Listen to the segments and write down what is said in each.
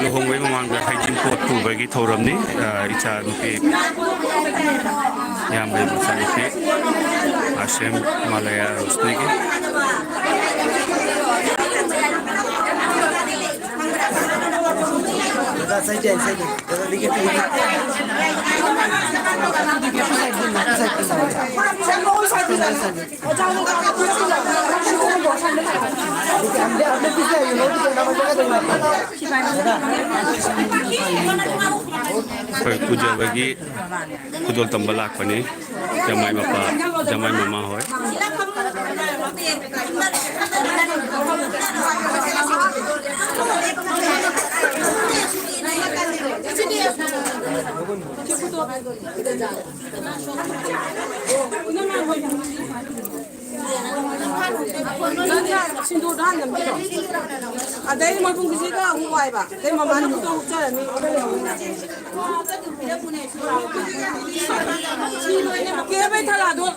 luhungway mamangga hygiene code tu bagi thoram ni icha nupi yang bai besanipi Asem Malaya Rustri ke saja dikit puja bagi kudol tambalak pani jamai bapa jamai mama hoy Ada yang mau bungkus juga, huai ba. Ada yang mau mana bukan hujan ni. Kita betul lah tu.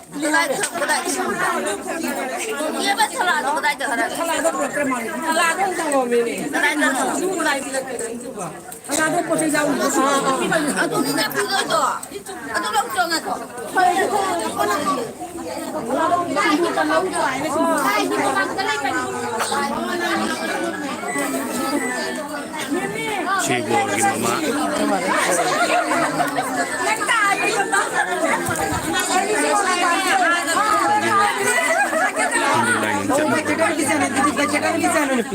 Dia betul lah tu, kita ada. Kalau ada program ni, kalau ada tanggung ni. Semua lagi kita. Kalau ada posisi jauh. Aduh ni nak pergi tu. Aduh nak jangan tu. Cibor gi mama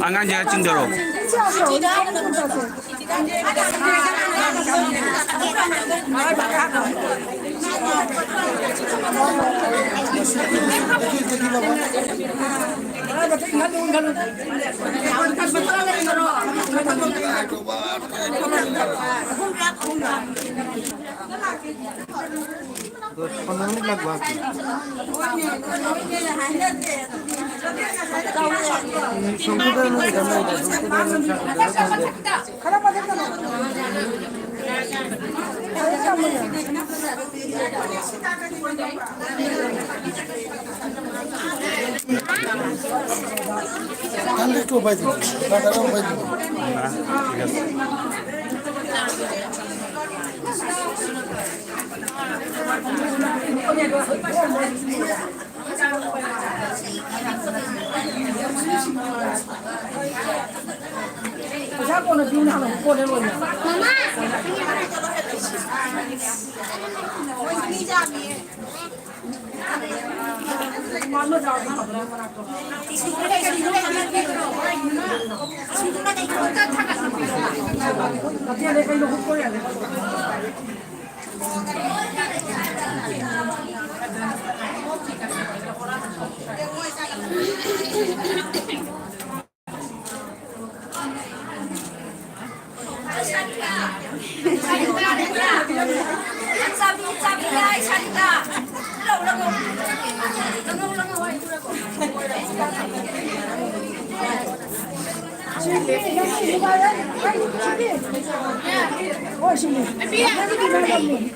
angan jangan cindero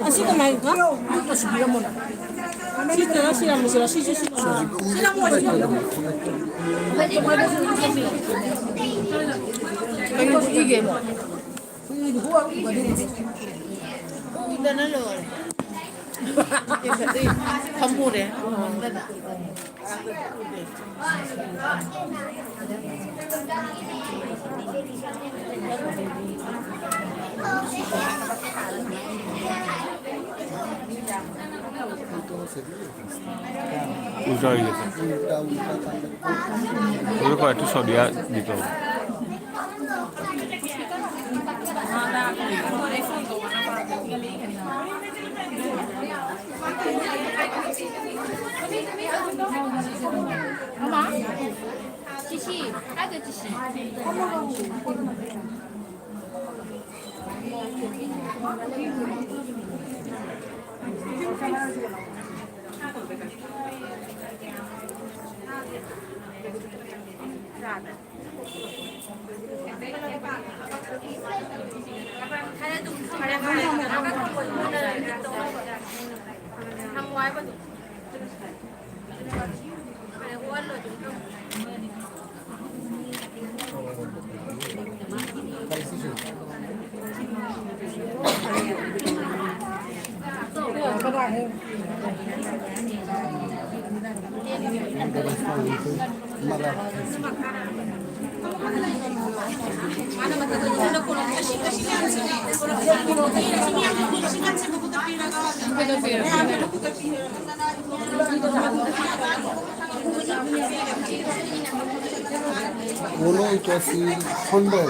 Así como hay, ¿no? Udah gitu. Udah kalau itu sodia gitu. Mama, Cici, ada Cici. 오늘 이것이 선별.